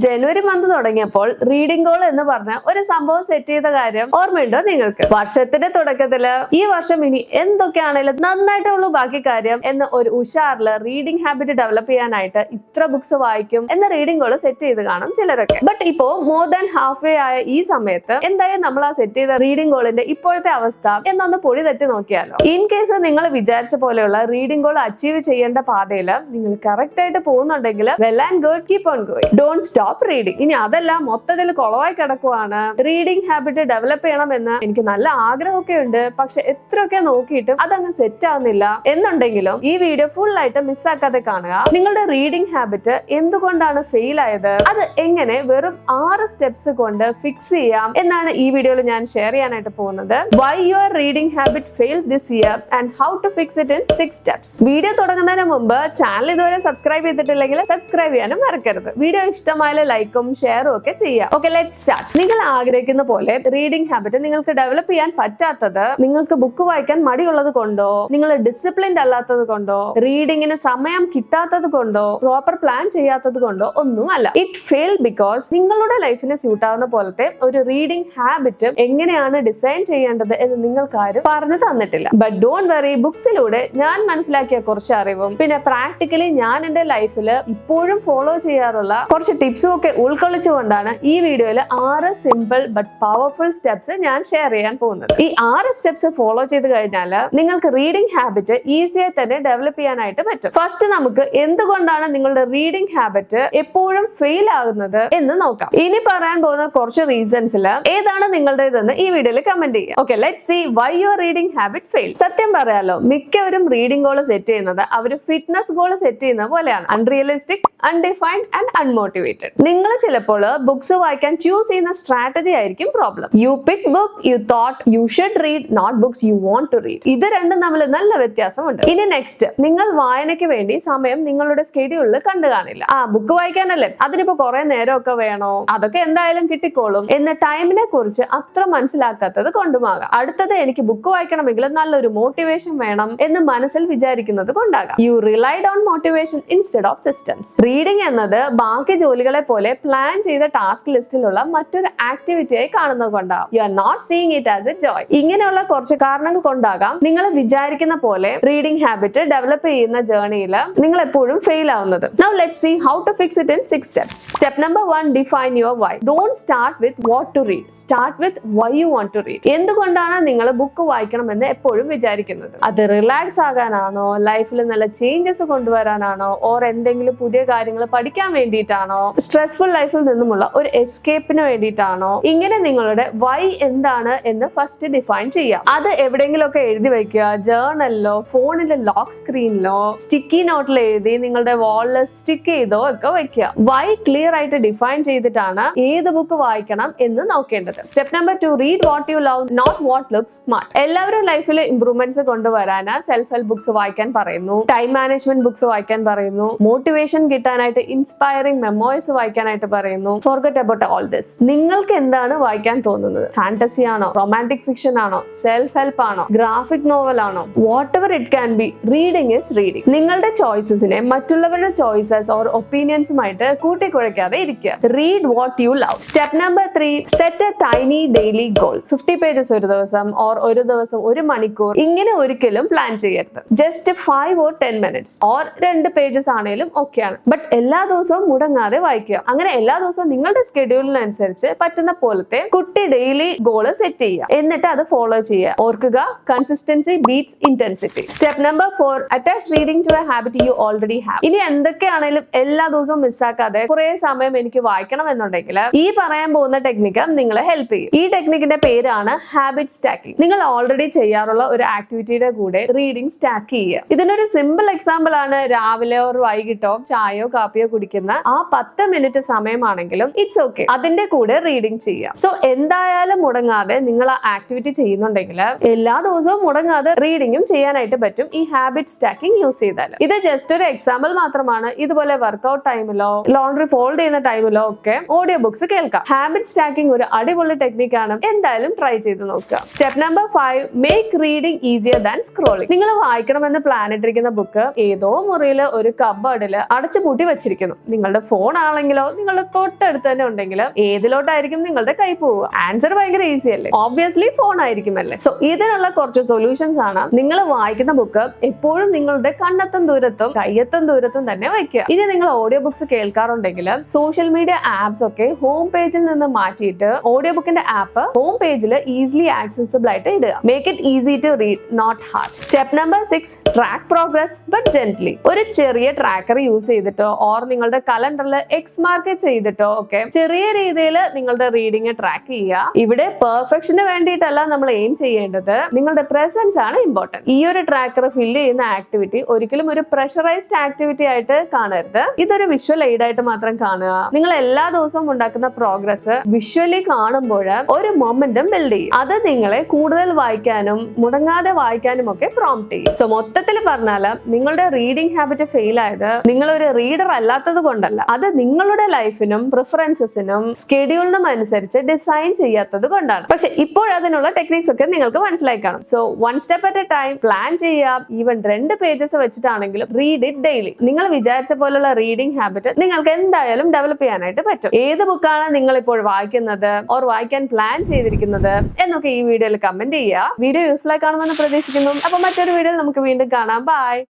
ജനുവരി month തുടങ്ങിയപ്പോൾ reading goal എന്ന് പറഞ്ഞ ഒരു സംഭവം സെറ്റ് ചെയ്ത കാര്യം ഓർമ്മയുണ്ടോ നിങ്ങൾക്ക്? വർഷത്തിന്റെ തുടക്കത്തില് ഈ വർഷം ഇനി എന്തൊക്കെയാണെങ്കിലും നന്നായിട്ടുള്ളൂ ബാക്കി കാര്യം എന്ന ഒരു ഉഷാറില് റീഡിംഗ് ഹാബിറ്റ് ഡെവലപ്പ് ചെയ്യാനായിട്ട് ഇത്ര ബുക്സ് വായിക്കും എന്ന റീഡിംഗ് ഗോൾ സെറ്റ് ചെയ്ത് കാണും ചിലരൊക്കെ. ബട്ട് ഇപ്പോ മോർ ദാൻ ഹാഫ് വേ ആയ ഈ സമയത്ത് എന്തായാലും നമ്മൾ ആ സെറ്റ് ചെയ്ത റീഡിംഗ് ഗോളിന്റെ ഇപ്പോഴത്തെ അവസ്ഥ എന്നൊന്ന് പൊടി തട്ടി നോക്കിയാലോ. ഇൻ കേസ് നിങ്ങൾ വിചാരിച്ച പോലെയുള്ള റീഡിംഗ് ഗോൾ അച്ചീവ് ചെയ്യേണ്ട പാതയിൽ നിങ്ങൾ കറക്റ്റ് ആയിട്ട് പോകുന്നുണ്ടെങ്കിൽ well and good, keep on going, don't stop reading. ഇനി അതെല്ലാം മൊത്തത്തിൽ കുളവായി കിടക്കുവാണ്, റീഡിംഗ് ഹാബിറ്റ് ഡെവലപ്പ് ചെയ്യണമെന്ന് എനിക്ക് നല്ല ആഗ്രഹമൊക്കെ ഉണ്ട്, പക്ഷെ എത്രയൊക്കെ നോക്കിയിട്ടും അതങ്ങ് സെറ്റ് ആവുന്നില്ല എന്നുണ്ടെങ്കിലും ഈ വീഡിയോ ഫുൾ ആയിട്ട് മിസ്സാക്കാതെ കാണുക. നിങ്ങളുടെ റീഡിംഗ് ഹാബിറ്റ് എന്തുകൊണ്ടാണ് ഫെയിൽ ആയത്, അത് എങ്ങനെ വെറും 6 സ്റ്റെപ്സ് കൊണ്ട് ഫിക്സ് ചെയ്യാം എന്നാണ് ഈ വീഡിയോയിൽ ഞാൻ ഷെയർ ചെയ്യാനായിട്ട് പോകുന്നത്. Why your reading habit fail this year and how to fix it in 6 steps. Video തുടങ്ങുന്നതിന് മുമ്പ് ചാനൽ ഇതുവരെ സബ്സ്ക്രൈബ് ചെയ്തിട്ടില്ലെങ്കിൽ സബ്സ്ക്രൈബ് ചെയ്യാനും മറക്കരുത്. വീഡിയോ ഇഷ്ടമായ ലൈക്കും ഷെയറും ഒക്കെ ചെയ്യാം. Okay, let's start. നിങ്ങൾ ആഗ്രഹിക്കുന്ന പോലെ റീഡിംഗ് ഹാബിറ്റ് നിങ്ങൾക്ക് ഡെവലപ്പ് ചെയ്യാൻ പറ്റാത്തത് നിങ്ങൾക്ക് ബുക്ക് വായിക്കാൻ മടിയുള്ളത് കൊണ്ടോ, നിങ്ങൾ ഡിസിപ്ലിൻഡ് അല്ലാത്തത് കൊണ്ടോ, റീഡിങ്ങിന് സമയം കിട്ടാത്തത് കൊണ്ടോ, പ്രോപ്പർ പ്ലാൻ ചെയ്യാത്തത് കൊണ്ടോ ഒന്നുമല്ല. ഇറ്റ് ഫെയിൽ ബിക്കോസ് നിങ്ങളുടെ ലൈഫിന് സ്യൂട്ട് ആവുന്ന പോലത്തെ ഒരു റീഡിംഗ് ഹാബിറ്റ് എങ്ങനെയാണ് ഡിസൈൻ ചെയ്യേണ്ടത് എന്ന് നിങ്ങൾക്ക് ആരും പറഞ്ഞു തന്നിട്ടില്ല. ബട്ട് ഡോണ്ട് വെറി, ബുക്സിലൂടെ ഞാൻ മനസ്സിലാക്കിയ കുറച്ച് അറിവും പിന്നെ പ്രാക്ടിക്കലി ഞാൻ എന്റെ ലൈഫിൽ ഇപ്പോഴും ഫോളോ ചെയ്യാറുള്ള കുറച്ച് ടിപ്സും ഒക്കെ ഉൾക്കൊള്ളിച്ചുകൊണ്ടാണ് ഈ വീഡിയോയിൽ 6 സിമ്പിൾ ബട്ട് പവർഫുൾ സ്റ്റെപ്സ് ഞാൻ ഷെയർ ചെയ്യാൻ പോകുന്നത്. ഈ 6 സ്റ്റെപ്സ് ഫോളോ ചെയ്ത് കഴിഞ്ഞാൽ നിങ്ങൾക്ക് റീഡിംഗ് ഹാബിറ്റ് ഈസിയായി തന്നെ ഡെവലപ്പ് ചെയ്യാനായിട്ട് പറ്റും. ഫസ്റ്റ് നമുക്ക് എന്തുകൊണ്ടാണ് നിങ്ങളുടെ റീഡിംഗ് ഹാബിറ്റ് എപ്പോഴും ഫെയിൽ ആകുന്നത് എന്ന് നോക്കാം. ഇനി പറയാൻ പോകുന്ന കുറച്ച് റീസൺസിൽ ഏതാണ് നിങ്ങളുടേതെന്ന് ഈ വീഡിയോയിൽ കമന്റ് ചെയ്യാം. Okay, let's see why your reading habit fail. സത്യം പറയാലോ, മിക്കവരും റീഡിംഗ് ഗോൾ സെറ്റ് ചെയ്യുന്നത് അവർ ഫിറ്റ്നസ് ഗോൾ സെറ്റ് ചെയ്യുന്ന പോലെയാണ്. Unrealistic, undefined and unmotivated. നിങ്ങൾ ചിലപ്പോൾ ബുക്സ് വായിക്കാൻ ചൂസ് ചെയ്യുന്ന സ്ട്രാറ്റജി ആയിരിക്കും problem. You pick book you thought you should read, not books you want to read. ഇത് രണ്ടും തമ്മിൽ നല്ല വ്യത്യാസമുണ്ട്. ഇനി നെക്സ്റ്റ്, നിങ്ങൾ വായനയ്ക്ക് വേണ്ടി സമയം നിങ്ങളുടെ സ്കെഡ്യൂളിൽ കണ്ടു കാണില്ല. ബുക്ക് വായിക്കാനല്ലേ, അതിനിപ്പോ കുറെ നേരമൊക്കെ വേണോ, അതൊക്കെ എന്തായാലും കിട്ടിക്കോളും എന്ന ടൈമിനെ കുറിച്ച് അത്ര മനസ്സിലാക്കാത്തത് കൊണ്ടുമാകാം. അടുത്തത്, എനിക്ക് ബുക്ക് വായിക്കണമെങ്കിൽ നല്ലൊരു മോട്ടിവേഷൻ വേണം എന്ന് മനസ്സിൽ വിചാരിക്കുന്നത് കൊണ്ടാകാം. You relied on motivation instead of systems. Reading എന്നത് ബാക്കി ജോലികളെ പോലെ പ്ലാൻ ചെയ്ത ടാസ്ക് ലിസ്റ്റിലുള്ള മറ്റൊരു ആക്ടിവിറ്റിയായി കാണുന്നത് കൊണ്ടാകും. You are not seeing it as a joy. ഇങ്ങനെയുള്ള കുറച്ച് കാരണങ്ങൾ കൊണ്ടാകാം നിങ്ങൾ വിചാരിക്കുന്ന പോലെ റീഡിംഗ് ഹാബിറ്റ് ഡെവലപ്പ് ചെയ്യുന്ന ജേർണിയിൽ നിങ്ങൾ എപ്പോഴും ഫെയിൽ ആവുന്നത്. Now let's see how to fix it in 6 steps. Step number 1, define your why. Don't start with what to read. Start with why you want to read. എന്തുകൊണ്ടാണ് നിങ്ങൾ book വായിക്കണമെന്ന് എപ്പോഴും വിചാരിക്കുന്നത്? അത് റിലാക്സ് ആകാനാണോ, ലൈഫിൽ നല്ല ചേഞ്ചസ് കൊണ്ടുവരാനാണോ, ഓർ എന്തെങ്കിലും പുതിയ കാര്യങ്ങൾ പഠിക്കാൻ വേണ്ടിയിട്ടാണോ, സ്ട്രെസ്ഫുൾ ലൈഫിൽ നിന്നുമുള്ള ഒരു എസ്കേപ്പിന് വേണ്ടിയിട്ടാണോ? ഇങ്ങനെ നിങ്ങളുടെ വൈ എന്താണ് എന്ന് ഫസ്റ്റ് ഡിഫൈൻ ചെയ്യാം. അത് എവിടെയെങ്കിലും ഒക്കെ എഴുതി വെക്കുക. ജേർണലിലോ, ഫോണിലെ ലോക്ക് സ്ക്രീനിലോ, സ്റ്റിക്കി നോട്ടിൽ എഴുതി നിങ്ങളുടെ വാളിൽ സ്റ്റിക്ക് ചെയ്തോ ഒക്കെ വെക്കുക. വൈ ക്ലിയർ ആയിട്ട് ഡിഫൈൻ ചെയ്തിട്ടാണ് ഏത് ബുക്ക് വായിക്കണം എന്ന് നോക്കേണ്ടത്. Step number 2, read what you love, not what looks smart. എല്ലാവരും ലൈഫിൽ ഇംപ്രൂവ്മെന്റ്സ് കൊണ്ടുവരാൻ സെൽഫ് ഹെൽപ്പ് ബുക്സ് വായിക്കാൻ പറയുന്നു, ടൈം മാനേജ്മെന്റ് ബുക്സ് വായിക്കാൻ പറയുന്നു, മോട്ടിവേഷൻ കിട്ടാനായിട്ട് ഇൻസ്പയറിംഗ് മെമ്മോയ്സ് വായിക്കാനായിട്ട് പറയുന്നു. Forget about all this. നിങ്ങൾക്ക് എന്താണ് വായിക്കാൻ തോന്നുന്നത്? ഫാന്റസി ആണോ, റൊമാൻറ്റിക് ഫിക്ഷൻ ആണോ, സെൽഫ് ഹെൽപ്പ് ആണോ, ഗ്രാഫിക് നോവൽ ആണോ, what ever it can be, reading is reading. നിങ്ങളുടെ ചോയ്സസിനെ മറ്റുള്ളവരുടെ ചോയ്സസ് ഓർ ഒപ്പീനിയൻസുമായിട്ട് കൂട്ടിക്കുഴയ്ക്കാതെ ഇരിക്കുക. Read what you love. Step number 3, set A tiny daily goal. 50 pages ഒരു ദിവസം ഓർ ഒരു ദിവസം 1 മണിക്കൂർ ഇങ്ങനെ ഒരിക്കലും പ്ലാൻ ചെയ്യരുത്. Just 5 or 10 minutes or 2 pages ആണെങ്കിലും ഓക്കെയാണ്. ബട്ട് എല്ലാ ദിവസവും മുടങ്ങാതെ വായിക്കുക. അങ്ങനെ എല്ലാ ദിവസവും നിങ്ങളുടെ സ്കെഡ്യൂളിനനുസരിച്ച് പറ്റുന്ന പോലത്തെ കുട്ടി ഡെയിലി ഗോള് സെറ്റ് ചെയ്യുക, എന്നിട്ട് അത് ഫോളോ ചെയ്യുക. ഓർക്കുക, consistency beats intensity. Step number 4, attach reading to a habit you already have. ഇനി എന്തൊക്കെയാണെങ്കിലും എല്ലാ ദിവസവും മിസ്സാക്കാതെ കുറെ സമയം എനിക്ക് വായിക്കണം എന്നുണ്ടെങ്കിൽ ഈ പറയാൻ പോകുന്ന ടെക്നിക്ക് നിങ്ങളെ ഹെൽപ്പ് ചെയ്യും. ഈ ടെക്നിക്കിന്റെ പേരാണ് ഹാബിറ്റ് സ്റ്റാക്കിംഗ്. നിങ്ങൾ ഓൾറെഡി ചെയ്യാറുള്ള ഒരു ആക്ടിവിറ്റിയുടെ കൂടെ റീഡിംഗ് സ്റ്റാക്ക് ചെയ്യുക. ഇതിനൊരു സിമ്പിൾ എക്സാമ്പിൾ ആണ് രാവിലെ ഓർ വൈകിട്ടോ ചായയോ കാപ്പിയോ കുടിക്കുന്ന ആ 10 മിനിറ്റ് സമയമാണെങ്കിലും ഇറ്റ്സ് ഓക്കെ, അതിന്റെ കൂടെ റീഡിംഗ് ചെയ്യാം. സോ എന്തായാലും മുടങ്ങാതെ നിങ്ങൾ ആ ആക്ടിവിറ്റി ചെയ്യുന്നുണ്ടെങ്കിൽ എല്ലാ ദിവസവും മുടങ്ങാതെ റീഡിങ്ങും ചെയ്യാനായിട്ട് പറ്റും ഈ ഹാബിറ്റ് സ്റ്റാക്കിംഗ് യൂസ് ചെയ്താൽ. ഇത് ജസ്റ്റ് ഒരു എക്സാമ്പിൾ മാത്രമാണ്. ഇതുപോലെ വർക്ക്ഔട്ട് ടൈമിലോ ലോണ്ടറി ഫോൾഡ് ചെയ്യുന്ന ടൈമിലോ ഒക്കെ ഓഡിയോ ബുക്സ് കേൾക്കാം. ഹാബിറ്റ് സ്റ്റാക്കിംഗ് ഒരു അടിപൊളി ടെക്നിക്കാണ്, എന്തായാലും ട്രൈ ചെയ്ത് നോക്കുക. Step number 5, make reading easier than scrolling. നിങ്ങൾ വായിക്കണമെന്ന് പ്ലാൻ ഇട്ടിരിക്കുന്ന ബുക്ക് ഏതോ മുറിയിൽ ഒരു കബേർഡിൽ അടച്ചു പൂട്ടി വെച്ചിരിക്കുന്നു. നിങ്ങളുടെ ഫോൺ ആണെങ്കിൽ ആണെങ്കിലോ നിങ്ങളുടെ തൊട്ടടുത്ത് തന്നെ ഉണ്ടെങ്കിൽ ഏതിലോട്ടായിരിക്കും നിങ്ങളുടെ കൈ പോവുക? ആൻസർ ഭയങ്കര ഈസി അല്ലേ? ഓബ്വിയസ്ലി ഫോൺ ആയിരിക്കും അല്ലേ? സോ ഇതിനുള്ള കുറച്ച് സൊല്യൂഷൻസ് ആണ്. നിങ്ങൾ വായിക്കുന്ന ബുക്ക് എപ്പോഴും നിങ്ങളുടെ കണ്ണെത്തും ദൂരത്തും കയ്യെത്തും ദൂരത്തും തന്നെ വയ്ക്കുക. ഇനി നിങ്ങൾ ഓഡിയോ ബുക്സ് കേൾക്കാറുണ്ടെങ്കിൽ സോഷ്യൽ മീഡിയ ആപ്സ് ഒക്കെ ഹോം പേജിൽ നിന്ന് മാറ്റിയിട്ട് ഓഡിയോ ബുക്കിന്റെ ആപ്പ് ഹോം പേജിൽ ഈസിലി ആക്സസിബിൾ ആയിട്ട് ഇടുക. Make it easy to read, not hard. Step number 6, track progress but gently. ഒരു ചെറിയ ട്രാക്കർ യൂസ് ചെയ്തിട്ടോ ഓർ നിങ്ങളുടെ കലണ്ടറിൽ എക്സ് മാർക്ക് ചെയ്തിട്ടോ ഒക്കെ ചെറിയ രീതിയിൽ നിങ്ങളുടെ റീഡിംഗ് ട്രാക്ക് ചെയ്യുക. ഇവിടെ പെർഫെക്ഷന് വേണ്ടിയിട്ടല്ല നമ്മൾ എയിം ചെയ്യേണ്ടത്, നിങ്ങളുടെ പ്രസൻസ് ആണ് ഇമ്പോർട്ടന്റ്. ഈ ഒരു ട്രാക്കർ ഫില്ല് ചെയ്യുന്ന ആക്ടിവിറ്റി ഒരിക്കലും ഒരു പ്രഷറൈസ്ഡ് ആക്ടിവിറ്റി ആയിട്ട് കാണരുത്. ഇതൊരു വിഷ്വൽ എയ്ഡ് ആയിട്ട് മാത്രം കാണുക. നിങ്ങൾ എല്ലാ ദിവസവും ഉണ്ടാക്കുന്ന പ്രോഗ്രസ് വിഷ്വലി കാണുമ്പോൾ ഒരു മൊമെന്റം ബിൽഡ് ചെയ്യും. അത് നിങ്ങളെ കൂടുതൽ വായിക്കാനും മുടങ്ങാതെ വായിക്കാനും ഒക്കെ പ്രോംപ്റ്റ് ചെയ്യും. സോ മൊത്തത്തിൽ പറഞ്ഞാല് നിങ്ങളുടെ റീഡിംഗ് ഹാബിറ്റ് ഫെയിൽ ആയത് നിങ്ങൾ ഒരു റീഡർ അല്ലാത്തത് കൊണ്ടല്ല, അത് നിങ്ങളുടെ ലൈഫിനും പ്രിഫറൻസസിനും സ്കെഡ്യൂളിനും അനുസരിച്ച് ഡിസൈൻ ചെയ്യാത്തത് കൊണ്ടാണ്. പക്ഷെ ഇപ്പോൾ അതിനുള്ള ടെക്നിക്സ് ഒക്കെ നിങ്ങൾക്ക് മനസ്സിലായി കാണും. So 1 step at a time plan ചെയ്യാം. ഈവൻ 2 പേജസ് വെച്ചിട്ടാണെങ്കിലും റീഡ് ഇറ്റ് ഡെയിലി. നിങ്ങൾ വിചാരിച്ച പോലുള്ള റീഡിംഗ് ഹാബിറ്റ് നിങ്ങൾക്ക് എന്തായാലും ഡെവലപ്പ് ചെയ്യാനായിട്ട് പറ്റും. ഏത് ബുക്കാണ് നിങ്ങൾ ഇപ്പോൾ വായിക്കുന്നത് ഓർ വായിക്കാൻ പ്ലാൻ ചെയ്തിരിക്കുന്നത് എന്നൊക്കെ ഈ വീഡിയോയിൽ കമന്റ് ചെയ്യുക. വീഡിയോ യൂസ്ഫുൾ ആയി കാണുമെന്ന് പ്രതീക്ഷിക്കുന്നു. അപ്പൊ മറ്റൊരു വീഡിയോയിൽ നമുക്ക് വീണ്ടും കാണാം. ബൈ.